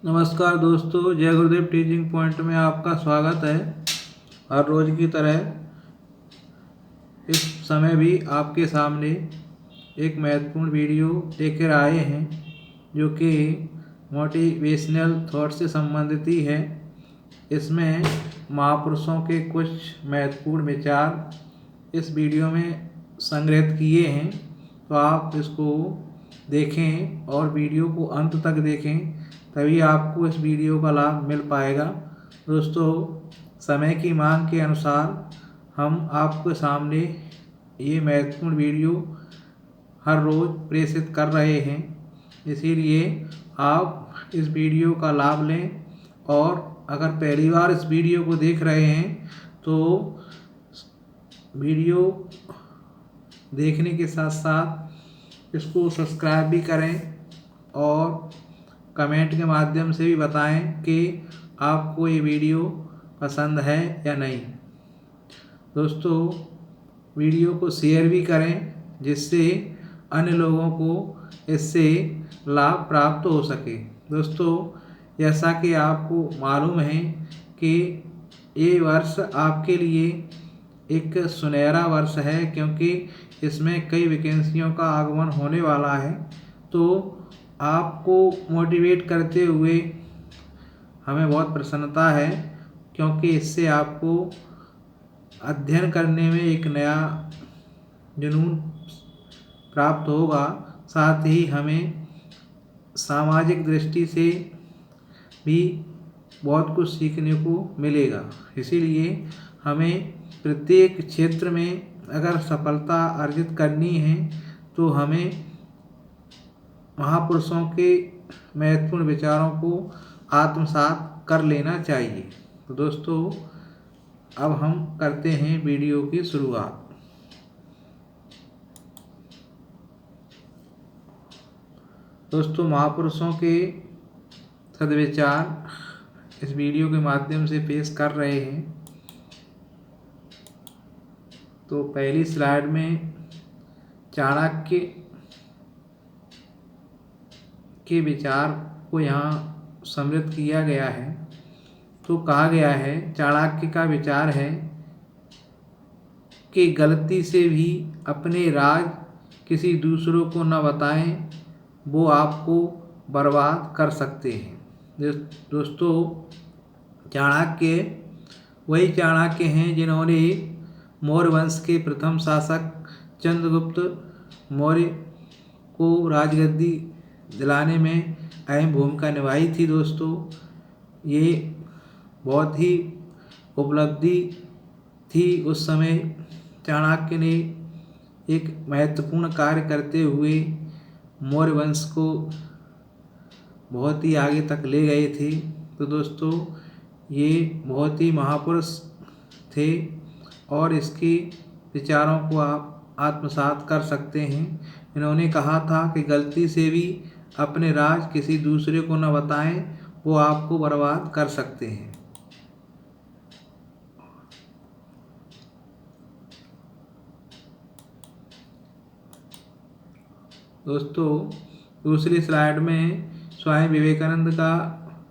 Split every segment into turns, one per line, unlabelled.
नमस्कार दोस्तों, जय गुरुदेव टीचिंग पॉइंट में आपका स्वागत है। हर रोज़ की तरह इस समय भी आपके सामने एक महत्वपूर्ण वीडियो लेकर आए हैं जो कि मोटिवेशनल थॉट से संबंधित ही है। इसमें महापुरुषों के कुछ महत्वपूर्ण विचार इस वीडियो में संग्रहित किए हैं, तो आप इसको देखें और वीडियो को अंत तक देखें, तभी आपको इस वीडियो का लाभ मिल पाएगा। दोस्तों, समय की मांग के अनुसार हम आपके सामने ये महत्वपूर्ण वीडियो हर रोज़ प्रेषित कर रहे हैं, इसीलिए आप इस वीडियो का लाभ लें। और अगर पहली बार इस वीडियो को देख रहे हैं तो वीडियो देखने के साथ साथ इसको सब्सक्राइब भी करें और कमेंट के माध्यम से भी बताएं कि आपको ये वीडियो पसंद है या नहीं। दोस्तों, वीडियो को शेयर भी करें जिससे अन्य लोगों को इससे लाभ प्राप्त हो सके। दोस्तों, जैसा कि आपको मालूम है कि ये वर्ष आपके लिए एक सुनहरा वर्ष है, क्योंकि इसमें कई वैकेंसियों का आगमन होने वाला है। तो आपको मोटिवेट करते हुए हमें बहुत प्रसन्नता है, क्योंकि इससे आपको अध्ययन करने में एक नया जुनून प्राप्त होगा। साथ ही हमें सामाजिक दृष्टि से भी बहुत कुछ सीखने को मिलेगा। इसीलिए हमें प्रत्येक क्षेत्र में अगर सफलता अर्जित करनी है तो हमें महापुरुषों के महत्वपूर्ण विचारों को आत्मसात कर लेना चाहिए। तो दोस्तों, अब हम करते हैं वीडियो की शुरुआत। दोस्तों, महापुरुषों के सद्विचार इस वीडियो के माध्यम से पेश कर रहे हैं। तो पहली स्लाइड में चाणक्य के विचार को यहाँ समृद्ध किया गया है। तो कहा गया है, चाणक्य का विचार है कि गलती से भी अपने राज किसी दूसरों को न बताएं, वो आपको बर्बाद कर सकते हैं। दोस्तों, चाणक्य वही चाणक्य हैं जिन्होंने मौर्य वंश के प्रथम शासक चंद्रगुप्त मौर्य को राजगद्दी दिलाने में अहम भूमिका निभाई थी। दोस्तों, ये बहुत ही उपलब्धि थी। उस समय चाणक्य ने एक महत्वपूर्ण कार्य करते हुए मौर्य वंश को बहुत ही आगे तक ले गए थे। तो दोस्तों, ये बहुत ही महापुरुष थे और इसके विचारों को आप आत्मसात कर सकते हैं। इन्होंने कहा था कि गलती से भी अपने राज किसी दूसरे को न बताएं, वो आपको बर्बाद कर सकते हैं। दोस्तों, दूसरी स्लाइड में स्वामी विवेकानंद का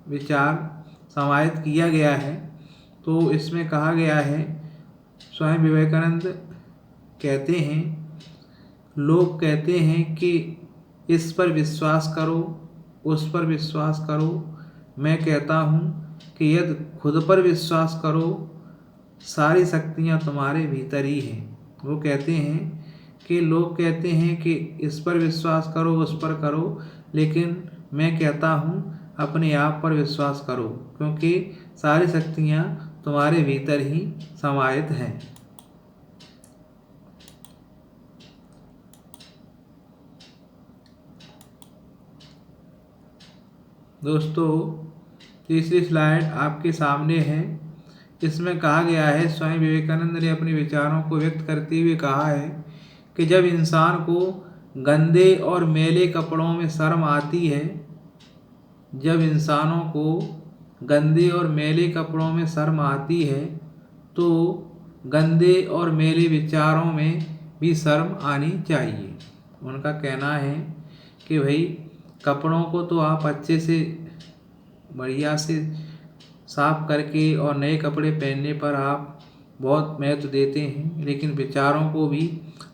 विचार समाहित किया गया है। तो इसमें कहा गया है, स्वामी विवेकानंद कहते हैं, लोग कहते हैं कि इस पर विश्वास करो, उस पर विश्वास करो। मैं कहता हूँ कि यदि खुद पर विश्वास करो, सारी शक्तियाँ तुम्हारे भीतर ही हैं। वो कहते हैं कि लोग कहते हैं कि इस पर विश्वास करो, उस पर करो, लेकिन मैं कहता हूँ अपने आप पर विश्वास करो, क्योंकि सारी शक्तियाँ तुम्हारे भीतर ही समाहित हैं। दोस्तों, तीसरी स्लाइड आपके सामने है। इसमें कहा गया है, स्वामी विवेकानंद ने अपने विचारों को व्यक्त करते हुए कहा है कि जब इंसान को गंदे और मैले कपड़ों में शर्म आती है, जब इंसानों को गंदे और मैले कपड़ों में शर्म आती है, तो गंदे और मैले विचारों में भी शर्म आनी चाहिए। उनका कहना है कि भाई, कपड़ों को तो आप अच्छे से बढ़िया से साफ करके और नए कपड़े पहनने पर आप बहुत महत्व देते हैं, लेकिन विचारों को भी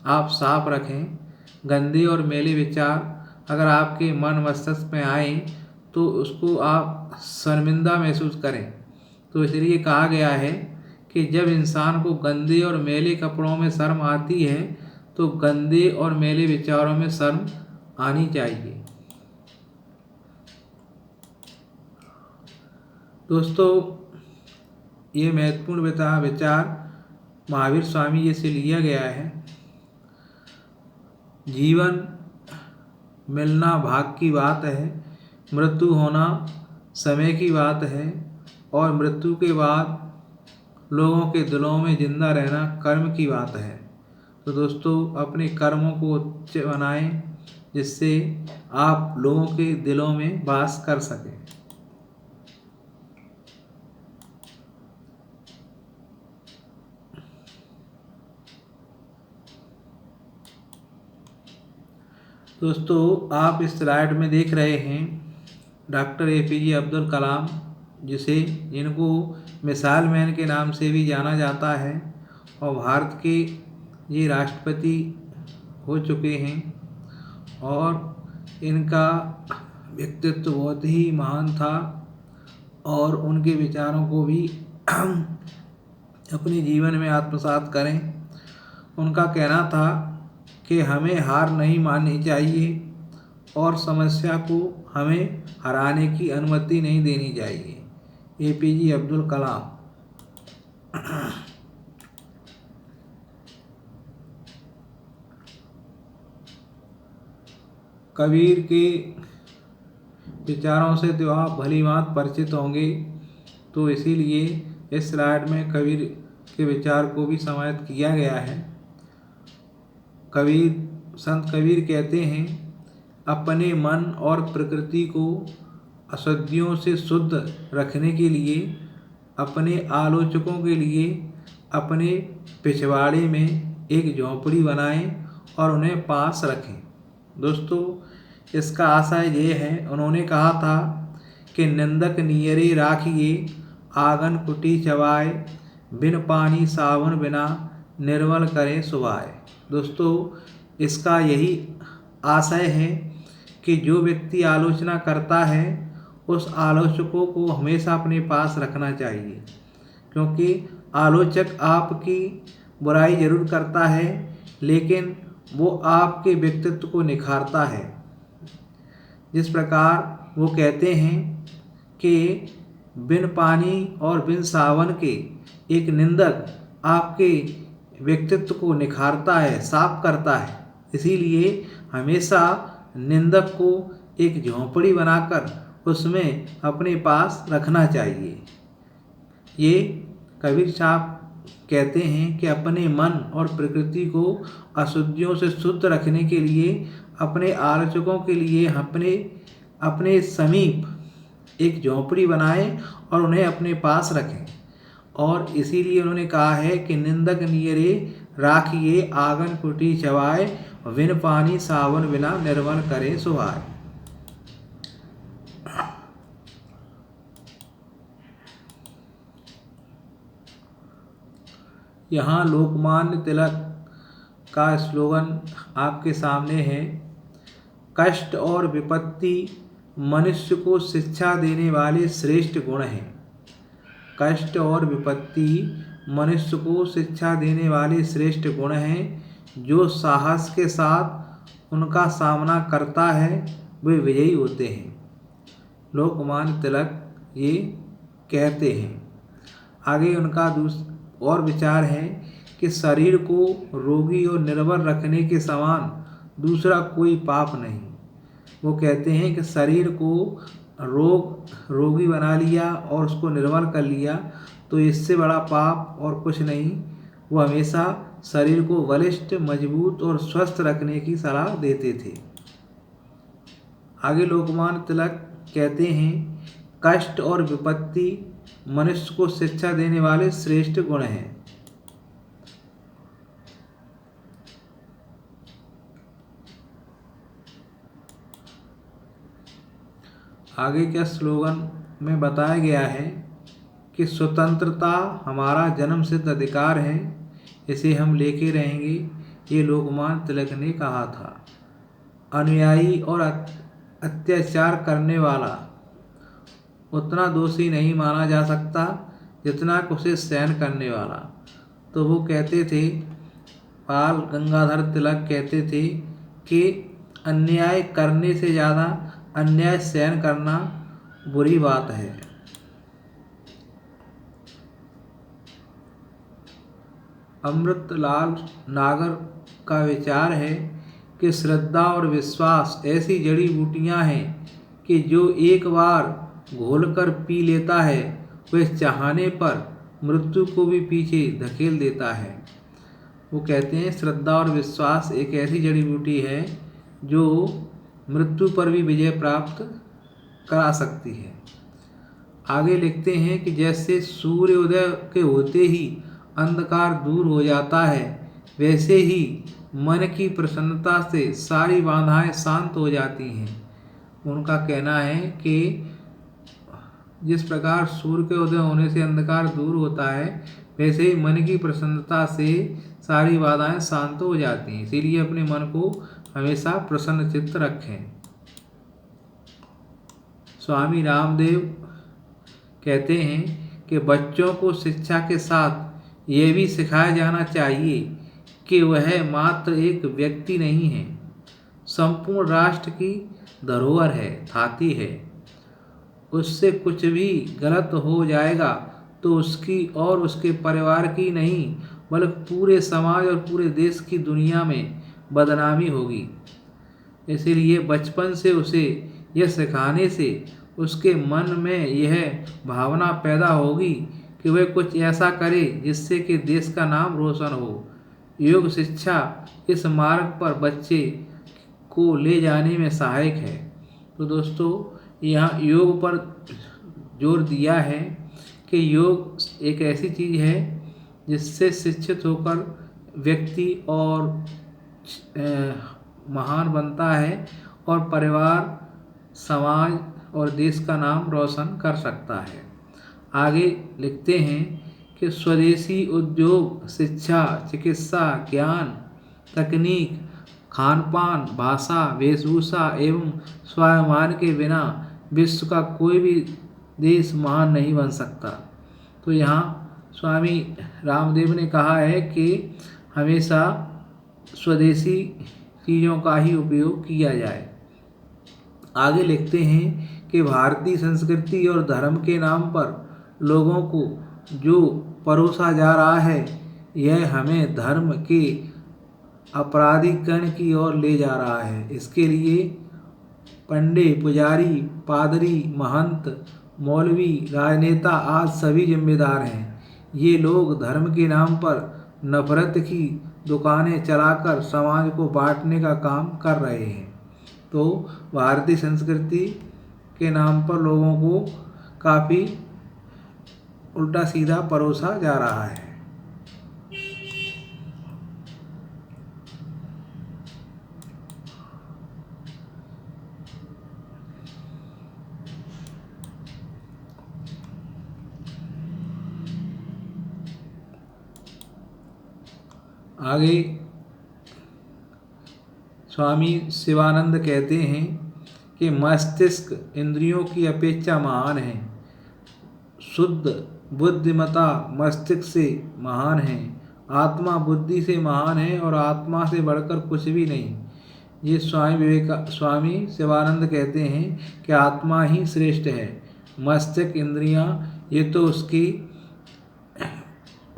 आप साफ रखें। गंदे और मैले विचार अगर आपके मन मस्तिष्क में आए तो उसको आप शर्मिंदा महसूस करें। तो इसलिए कहा गया है कि जब इंसान को गंदे और मैले कपड़ों में शर्म आती है तो गंदे और मैले विचारों में शर्म आनी चाहिए। दोस्तों, ये महत्वपूर्ण विचार महावीर स्वामी जी से लिया गया है। जीवन मिलना भाग की बात है, मृत्यु होना समय की बात है और मृत्यु के बाद लोगों के दिलों में जिंदा रहना कर्म की बात है। तो दोस्तों, अपने कर्मों को उच्च बनाएं जिससे आप लोगों के दिलों में वास कर सकें। दोस्तों, आप इस स्लाइड में देख रहे हैं डॉक्टर APJ अब्दुल कलाम, जिनको मिसाइल मैन के नाम से भी जाना जाता है और भारत के ये राष्ट्रपति हो चुके हैं और इनका व्यक्तित्व बहुत ही महान था और उनके विचारों को भी अपने जीवन में आत्मसात करें। उनका कहना था कि हमें हार नहीं माननी चाहिए और समस्या को हमें हराने की अनुमति नहीं देनी चाहिए। APJ अब्दुल कलाम। कबीर के विचारों से तो आप भली भांति परिचित होंगे, तो इसीलिए इस स्लाइड में कबीर के विचार को भी समाहित किया गया है। संत कबीर कहते हैं, अपने मन और प्रकृति को अशुद्धियों से शुद्ध रखने के लिए अपने आलोचकों के लिए अपने पिछवाड़े में एक झोंपड़ी बनाएं और उन्हें पास रखें। दोस्तों, इसका आशय ये है, उन्होंने कहा था कि निंदक नियरे राखिए आंगन कुटी चबाए, बिन पानी साबुन बिना निर्मल करें सुवाए। दोस्तों, इसका यही आशय है कि जो व्यक्ति आलोचना करता है उस आलोचकों को हमेशा अपने पास रखना चाहिए, क्योंकि आलोचक आपकी बुराई जरूर करता है लेकिन वो आपके व्यक्तित्व को निखारता है। जिस प्रकार वो कहते हैं कि बिन पानी और बिन सावन के एक निंदक आपके व्यक्तित्व को निखारता है, साफ करता है। इसीलिए हमेशा निंदक को एक झोंपड़ी बनाकर उसमें अपने पास रखना चाहिए। ये कबीर साहब कहते हैं कि अपने मन और प्रकृति को अशुद्धियों से शुद्ध रखने के लिए अपने आलोचकों के लिए अपने समीप एक झोंपड़ी बनाएं और उन्हें अपने पास रखें। और इसीलिए उन्होंने कहा है कि निंदक नियरे राखिए आंगन कुटी चबाए, बिन पानी साबुन बिना निर्मल करे सुहाए। यहाँ लोकमान्य तिलक का स्लोगन आपके सामने है, कष्ट और विपत्ति मनुष्य को शिक्षा देने वाले श्रेष्ठ गुण हैं। कष्ट और विपत्ति मनुष्य को शिक्षा देने वाले श्रेष्ठ गुण हैं। जो साहस के साथ उनका सामना करता है वे विजयी होते हैं। लोकमान्य तिलक ये कहते हैं। आगे उनका और विचार है कि शरीर को रोगी और निर्बल रखने के समान दूसरा कोई पाप नहीं। वो कहते हैं कि शरीर को रोगी बना लिया और उसको निर्बल कर लिया तो इससे बड़ा पाप और कुछ नहीं। वो हमेशा शरीर को बलिष्ठ, मजबूत और स्वस्थ रखने की सलाह देते थे। आगे लोकमान्य तिलक कहते हैं, कष्ट और विपत्ति मनुष्य को शिक्षा देने वाले श्रेष्ठ गुण हैं। आगे क्या स्लोगन में बताया गया है कि स्वतंत्रता हमारा जन्मसिद्ध अधिकार है, इसे हम लेके रहेंगे, ये लोकमान्य तिलक ने कहा था। अनुयायी और अत्याचार करने वाला उतना दोषी नहीं माना जा सकता जितना उसे सहन करने वाला। तो वो कहते थे, बाल गंगाधर तिलक कहते थे कि अन्याय करने से ज़्यादा अन्याय सहन करना बुरी बात है। अमृतलाल नागर का विचार है कि श्रद्धा और विश्वास ऐसी जड़ी बूटियां हैं कि जो एक बार घोलकर पी लेता है वह चाहने पर मृत्यु को भी पीछे धकेल देता है। वो कहते हैं श्रद्धा और विश्वास एक ऐसी जड़ी बूटी है जो मृत्यु पर भी विजय प्राप्त करा सकती है। आगे लिखते हैं कि जैसे सूर्योदय के होते ही अंधकार दूर हो जाता है, वैसे ही मन की प्रसन्नता से सारी बाधाएं शांत हो जाती हैं। उनका कहना है कि जिस प्रकार सूर्य के उदय होने से अंधकार दूर होता है, वैसे ही मन की प्रसन्नता से सारी बाधाएं शांत हो जाती हैं। इसीलिए अपने मन को हमेशा प्रसन्न चित्त रखें। स्वामी रामदेव कहते हैं कि बच्चों को शिक्षा के साथ ये भी सिखाया जाना चाहिए कि वह मात्र एक व्यक्ति नहीं है, संपूर्ण राष्ट्र की धरोहर है, थाती है। उससे कुछ भी गलत हो जाएगा तो उसकी और उसके परिवार की नहीं बल्कि पूरे समाज और पूरे देश की दुनिया में बदनामी होगी। इसीलिए बचपन से उसे यह सिखाने से उसके मन में यह भावना पैदा होगी कि वह कुछ ऐसा करे जिससे कि देश का नाम रोशन हो। योग शिक्षा इस मार्ग पर बच्चे को ले जाने में सहायक है। तो दोस्तों, यहाँ योग पर जोर दिया है कि योग एक ऐसी चीज़ है जिससे शिक्षित होकर व्यक्ति और महान बनता है और परिवार, समाज और देश का नाम रोशन कर सकता है। आगे लिखते हैं कि स्वदेशी उद्योग, शिक्षा, चिकित्सा, ज्ञान, तकनीक, खान पान, भाषा, वेशभूषा एवं स्वाभिमान के बिना विश्व का कोई भी देश महान नहीं बन सकता। तो यहाँ स्वामी रामदेव ने कहा है कि हमेशा स्वदेशी चीज़ों का ही उपयोग किया जाए। आगे लिखते हैं कि भारतीय संस्कृति और धर्म के नाम पर लोगों को जो परोसा जा रहा है, यह हमें धर्म के अपराधीकरण की ओर ले जा रहा है। इसके लिए पंडित, पुजारी, पादरी, महंत, मौलवी, राजनेता आज सभी जिम्मेदार हैं। ये लोग धर्म के नाम पर नफरत की दुकानें चलाकर समाज को बांटने का काम कर रहे हैं। तो भारतीय संस्कृति के नाम पर लोगों को काफ़ी उल्टा सीधा परोसा जा रहा है। आगे स्वामी शिवानंद कहते हैं कि मस्तिष्क इंद्रियों की अपेक्षा महान है। शुद्ध बुद्धिमता मस्तिष्क से महान है। आत्मा बुद्धि से महान है और आत्मा से बढ़कर कुछ भी नहीं। ये स्वामी शिवानंद कहते हैं कि आत्मा ही श्रेष्ठ है। मस्तिष्क, इंद्रियां ये तो उसकी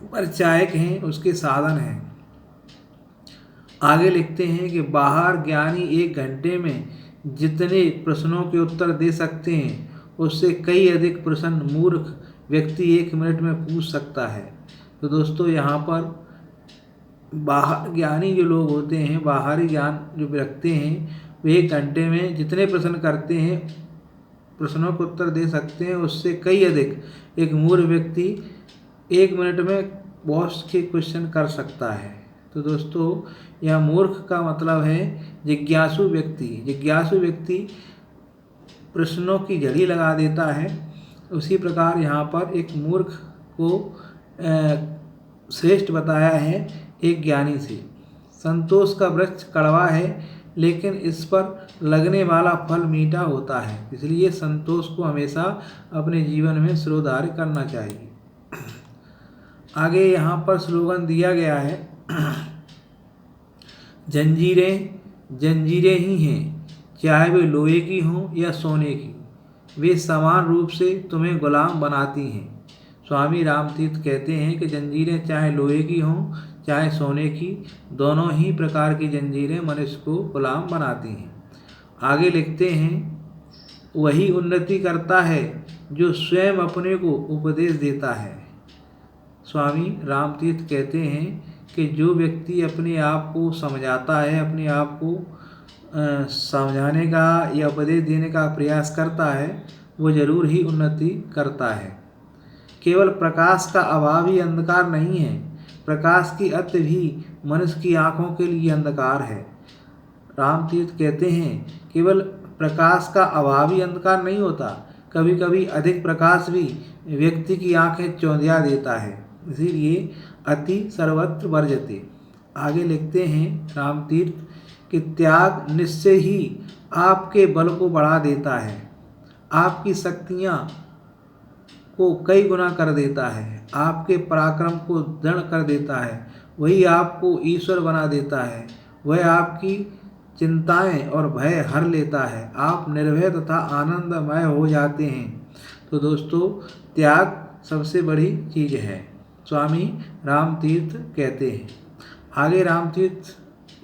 परिचायक हैं, उसके साधन हैं। आगे लिखते हैं कि बाहर ज्ञानी 1 घंटे में जितने प्रश्नों के उत्तर दे सकते हैं, उससे कई अधिक प्रश्न मूर्ख व्यक्ति 1 मिनट में पूछ सकता है। तो दोस्तों, यहाँ पर बाहर ज्ञानी जो लोग होते हैं, बाहरी ज्ञान जो रखते हैं, वे 1 घंटे में जितने प्रश्न करते हैं, प्रश्नों के उत्तर दे सकते हैं, उससे कई अधिक एक मूर्ख व्यक्ति 1 मिनट में बहुत से क्वेश्चन कर सकता है। तो दोस्तों, यह मूर्ख का मतलब है जिज्ञासु व्यक्ति। जिज्ञासु व्यक्ति प्रश्नों की झड़ी लगा देता है उसी प्रकार यहाँ पर एक मूर्ख को श्रेष्ठ बताया है एक ज्ञानी से। संतोष का वृक्ष कड़वा है, लेकिन इस पर लगने वाला फल मीठा होता है, इसलिए संतोष को हमेशा अपने जीवन में शिरोधार्य करना चाहिए। आगे यहाँ पर स्लोगन दिया गया है, जंजीरें जंजीरें ही हैं, चाहे वे लोहे की हों या सोने की, वे समान रूप से तुम्हें गुलाम बनाती हैं। स्वामी रामतीर्थ कहते हैं कि जंजीरें चाहे लोहे की हों चाहे सोने की, दोनों ही प्रकार की जंजीरें मनुष्य को गुलाम बनाती हैं। आगे लिखते हैं, वही उन्नति करता है जो स्वयं अपने को उपदेश देता है। स्वामी रामतीर्थ कहते हैं कि जो व्यक्ति अपने आप को समझाता है, अपने आप को समझाने का या उपदेश देने का प्रयास करता है, वो जरूर ही उन्नति करता है। केवल प्रकाश का अभाव ही अंधकार नहीं है, प्रकाश की अति भी मनुष्य की आँखों के लिए अंधकार है। रामतीर्थ कहते हैं, केवल प्रकाश का अभाव ही अंधकार नहीं होता, कभी कभी अधिक प्रकाश भी व्यक्ति की आंखें चौंधिया देता है, इसीलिए अति सर्वत्र वर्जते। आगे लिखते हैं रामतीर्थ कि त्याग निश्चय ही आपके बल को बढ़ा देता है, आपकी शक्तियाँ को कई गुना कर देता है, आपके पराक्रम को दृढ़ कर देता है, वही आपको ईश्वर बना देता है, वह आपकी चिंताएं और भय हर लेता है, आप निर्भय तथा आनंदमय हो जाते हैं। तो दोस्तों, त्याग सबसे बड़ी चीज़ है, स्वामी रामतीर्थ कहते हैं। आगे रामतीर्थ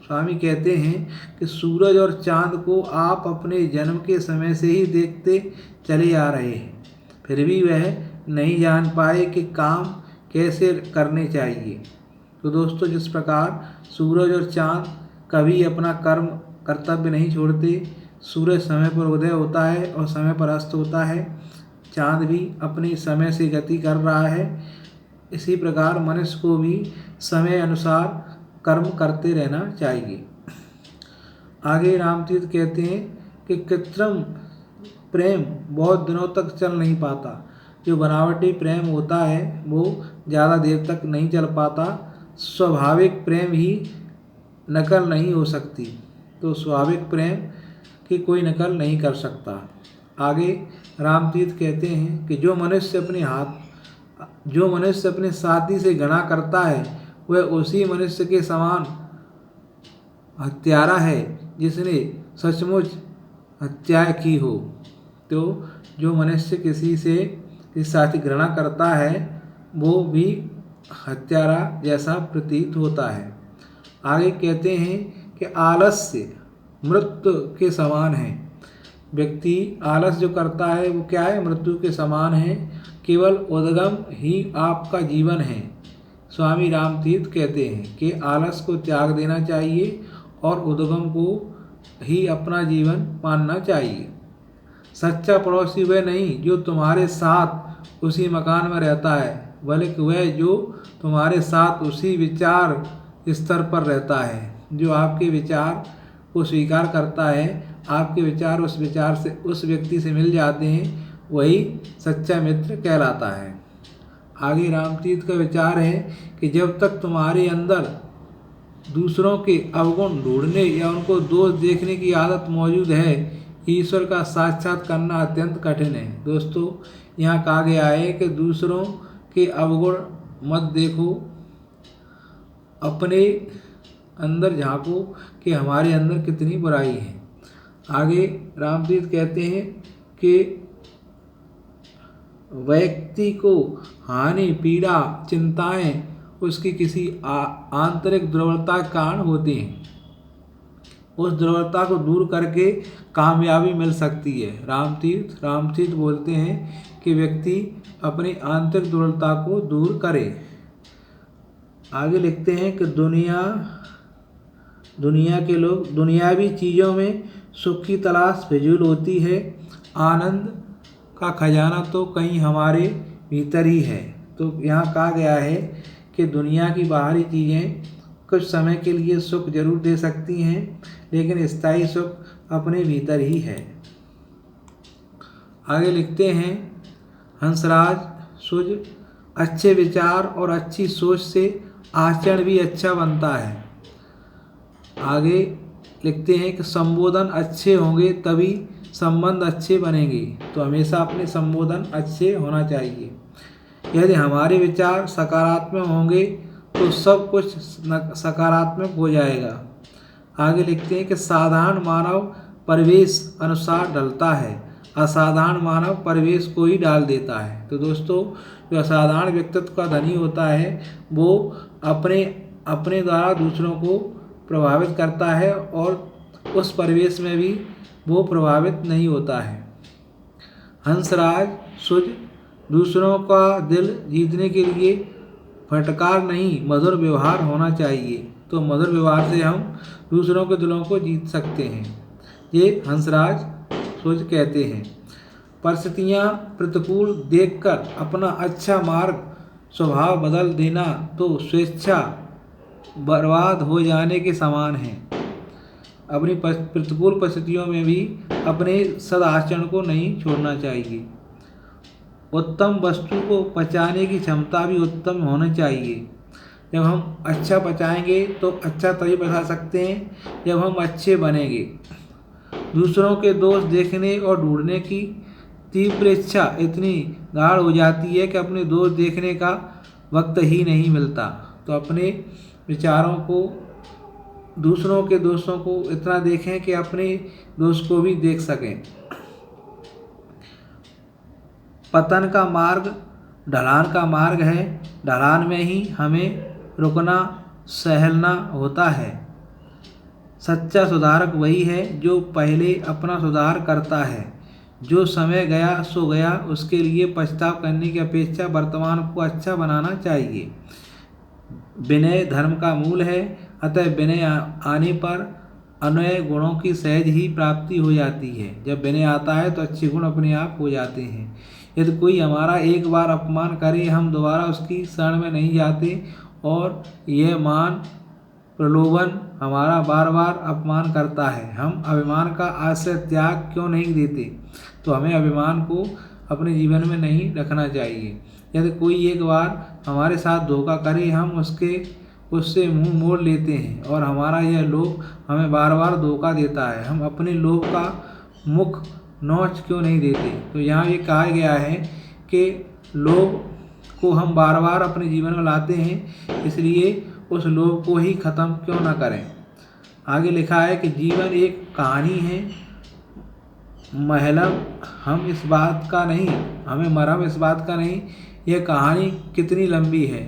स्वामी कहते हैं कि सूरज और चांद को आप अपने जन्म के समय से ही देखते चले आ रहे हैं, फिर भी वह नहीं जान पाए कि काम कैसे करने चाहिए। तो दोस्तों, जिस प्रकार सूरज और चांद कभी अपना कर्तव्य नहीं छोड़ते, सूरज समय पर उदय होता है और समय पर अस्त होता है, चांद भी अपने समय से गति कर रहा है, इसी प्रकार मनुष्य को भी समय अनुसार कर्म करते रहना चाहिए। आगे रामतीर्थ कहते हैं कि कृत्रिम प्रेम बहुत दिनों तक चल नहीं पाता, जो बनावटी प्रेम होता है वो ज़्यादा देर तक नहीं चल पाता, स्वाभाविक प्रेम ही नकल नहीं हो सकती, तो स्वाभाविक प्रेम की कोई नकल नहीं कर सकता। आगे रामतीर्थ कहते हैं कि जो मनुष्य अपने साथी से घृणा करता है, वह उसी मनुष्य के समान हत्यारा है जिसने सचमुच हत्या की हो। तो जो मनुष्य किसी साथी घृणा करता है, वो भी हत्यारा जैसा प्रतीत होता है। आगे कहते हैं कि आलस्य मृत्यु के समान है, व्यक्ति आलस जो करता है वो क्या है, मृत्यु के समान है, केवल उद्गम ही आपका जीवन है। स्वामी रामतीर्थ कहते हैं कि आलस को त्याग देना चाहिए और उद्गम को ही अपना जीवन मानना चाहिए। सच्चा पड़ोसी वह नहीं जो तुम्हारे साथ उसी मकान में रहता है, बल्कि वह जो तुम्हारे साथ उसी विचार स्तर पर रहता है, जो आपके विचार को स्वीकार करता है, आपके विचार उस व्यक्ति से मिल जाते हैं, वही सच्चा मित्र कहलाता है। आगे रामतीर्थ का विचार है कि जब तक तुम्हारे अंदर दूसरों के अवगुण ढूंढने या उनको दोष देखने की आदत मौजूद है, ईश्वर का साक्षात करना अत्यंत कठिन है। दोस्तों, यहाँ कहा गया है कि दूसरों के अवगुण मत देखो, अपने अंदर झांको कि हमारे अंदर कितनी बुराई है। आगे रामतीर्थ कहते हैं कि व्यक्ति को हानि, पीड़ा, चिंताएं उसकी किसी आंतरिक दुर्बलता के कारण होती हैं, उस दुर्बलता को दूर करके कामयाबी मिल सकती है। रामतीर्थ बोलते हैं कि व्यक्ति अपनी आंतरिक दुर्बलता को दूर करे। आगे लिखते हैं कि दुनिया के लोग दुनियावी चीज़ों में सुख की तलाश फिजूल होती है, आनंद का खजाना तो कहीं हमारे भीतर ही है। तो यहाँ कहा गया है कि दुनिया की बाहरी चीज़ें कुछ समय के लिए सुख जरूर दे सकती हैं, लेकिन स्थायी सुख अपने भीतर ही है। आगे लिखते हैं, हंसराज सुज, अच्छे विचार और अच्छी सोच से आचरण भी अच्छा बनता है। आगे लिखते हैं कि संबोधन अच्छे होंगे तभी संबंध अच्छे बनेंगे। तो हमेशा अपने संबोधन अच्छे होना चाहिए। यदि हमारे विचार सकारात्मक होंगे तो सब कुछ सकारात्मक हो जाएगा। आगे लिखते हैं कि साधारण मानव परिवेश अनुसार ढलता है, असाधारण मानव परिवेश को ही डाल देता है। तो दोस्तों, जो असाधारण व्यक्तित्व का धनी होता है वो अपने द्वारा दूसरों को प्रभावित करता है और उस परिवेश में भी वो प्रभावित नहीं होता है। हंसराज सुज, दूसरों का दिल जीतने के लिए फटकार नहीं मधुर व्यवहार होना चाहिए। तो मधुर व्यवहार से हम दूसरों के दिलों को जीत सकते हैं, ये हंसराज सुज कहते हैं। परिस्थितियाँ प्रतिकूल देखकर अपना अच्छा मार्ग स्वभाव बदल देना तो स्वेच्छा बर्बाद हो जाने के समान है। अपनी प्रतिकूल परिस्थितियों में भी अपने सदाचरण को नहीं छोड़ना चाहिए। उत्तम वस्तु को पचाने की क्षमता भी उत्तम होनी चाहिए। जब हम अच्छा पचाएंगे तो अच्छा तभी पचा सकते हैं जब हम अच्छे बनेंगे। दूसरों के दोष देखने और ढूंढने की तीव्र इच्छा इतनी गाढ़ हो जाती है कि अपने दोष देखने का वक्त ही नहीं मिलता। तो अपने विचारों को, दूसरों के दोषों को इतना देखें कि अपने दोष को भी देख सकें। पतन का मार्ग ढलान का मार्ग है, ढलान में ही हमें रुकना सहलना होता है। सच्चा सुधारक वही है जो पहले अपना सुधार करता है। जो समय गया सो गया, उसके लिए पछताव करने की अपेक्षा वर्तमान को अच्छा बनाना चाहिए। विनय धर्म का मूल है, अतः विनय आने पर अन्वय गुणों की सहज ही प्राप्ति हो जाती है। जब विनय आता है तो अच्छे गुण अपने आप हो जाते हैं। यदि कोई हमारा एक बार अपमान करे, हम दोबारा उसकी शरण में नहीं जाते और यह मान प्रलोभन हमारा बार बार अपमान करता है। हम अभिमान का आश्रय त्याग क्यों नहीं देते? तो हमें अभिमान को अपने जीवन में नहीं रखना चाहिए। यदि कोई एक बार हमारे साथ धोखा करे, हम उससे मुंह मोड़ लेते हैं और हमारा यह लोभ हमें बार बार धोखा देता है। हम अपने लोभ का मुख नोच क्यों नहीं देते? तो यहाँ ये कहा गया है कि लोभ को हम बार बार अपने जीवन में लाते हैं, इसलिए उस लोभ को ही ख़त्म क्यों ना करें। आगे लिखा है कि जीवन एक कहानी है, महलम हम इस बात का नहीं, हमें मरहम इस बात का नहीं यह कहानी कितनी लंबी है,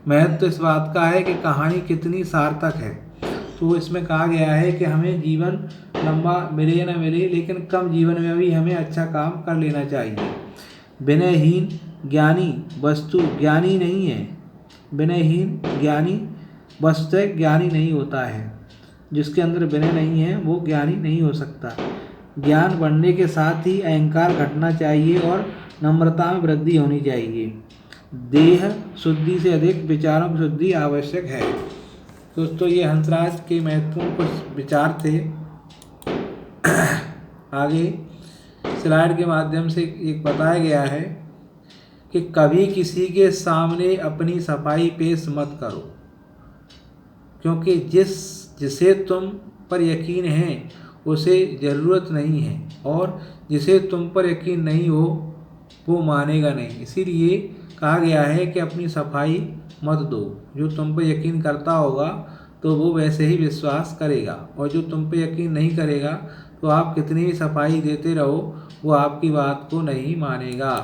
महत्व तो इस बात का है कि कहानी कितनी सार्थक है। तो इसमें कहा गया है कि हमें जीवन लंबा मिले या न मिले, लेकिन कम जीवन में भी हमें अच्छा काम कर लेना चाहिए। विनयहीन ज्ञानी वस्तु ज्ञानी नहीं है। विनयहीन ज्ञानी वस्तुतः ज्ञानी नहीं होता है। जिसके अंदर विनय नहीं है वो ज्ञानी नहीं हो सकता। ज्ञान बढ़ने के साथ ही अहंकार घटना चाहिए और नम्रता में वृद्धि होनी चाहिए। देह शुद्धि से अधिक विचारों की शुद्धि आवश्यक है। दोस्तों, ये हंसराज के महत्वपूर्ण कुछ विचार थे। आगे स्लाइड के माध्यम से एक बताया गया है कि कभी किसी के सामने अपनी सफाई पेश मत करो, क्योंकि जिसे तुम पर यकीन है उसे ज़रूरत नहीं है, और जिसे तुम पर यकीन नहीं हो वो मानेगा नहीं। इसीलिए कहा गया है कि अपनी सफाई मत दो। जो तुम पर यकीन करता होगा तो वो वैसे ही विश्वास करेगा, और जो तुम पर यकीन नहीं करेगा तो आप कितनी भी सफाई देते रहो वो आपकी बात को नहीं मानेगा।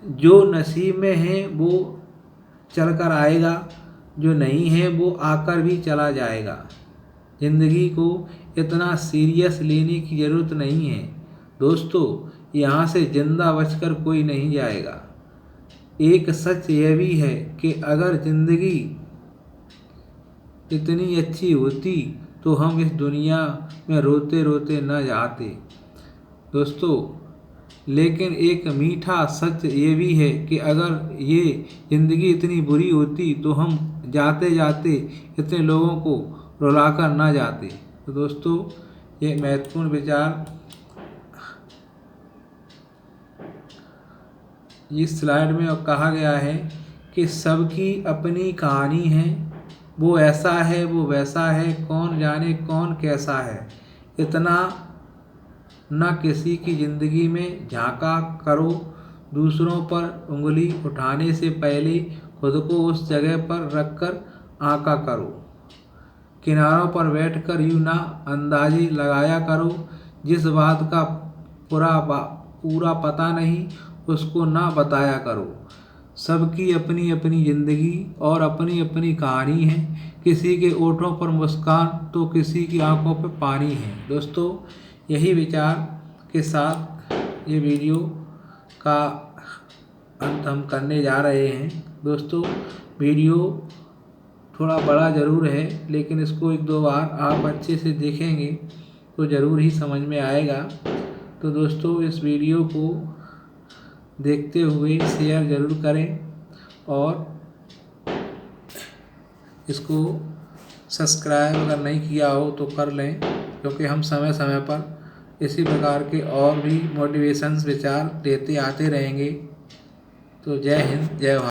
जो नसीब में है वो चल कर आएगा, जो नहीं है वो आकर भी चला जाएगा। ज़िंदगी को इतना सीरियस लेने की ज़रूरत नहीं है दोस्तों, यहाँ से जिंदा बचकर कोई नहीं जाएगा। एक सच यह भी है कि अगर ज़िंदगी इतनी अच्छी होती तो हम इस दुनिया में रोते रोते न जाते दोस्तों। लेकिन एक मीठा सच ये भी है कि अगर ये ज़िंदगी इतनी बुरी होती तो हम जाते जाते इतने लोगों को रुलाकर ना जाते। तो दोस्तों, ये महत्वपूर्ण विचार इस स्लाइड में कहा गया है कि सबकी अपनी कहानी है, वो ऐसा है वो वैसा है, कौन जाने कौन कैसा है। इतना न किसी की ज़िंदगी में झांका करो, दूसरों पर उंगली उठाने से पहले खुद को उस जगह पर रखकर आंका करो। किनारों पर बैठकर यूं ना अंदाज़े लगाया करो, जिस बात का पूरा पता नहीं उसको ना बताया करो। सबकी अपनी अपनी ज़िंदगी और अपनी अपनी कहानी है, किसी के होठों पर मुस्कान तो किसी की आंखों पर पानी है। दोस्तों, यही विचार के साथ ये वीडियो का अंत हम करने जा रहे हैं। दोस्तों, वीडियो थोड़ा बड़ा ज़रूर है, लेकिन इसको 1-2 बार आप अच्छे से देखेंगे तो ज़रूर ही समझ में आएगा। तो दोस्तों, इस वीडियो को देखते हुए शेयर ज़रूर करें और इसको सब्सक्राइब अगर नहीं किया हो तो कर लें, क्योंकि हम समय समय पर इसी प्रकार के और भी मोटिवेशंस विचार देते आते रहेंगे। तो जय हिंद, जय भारत।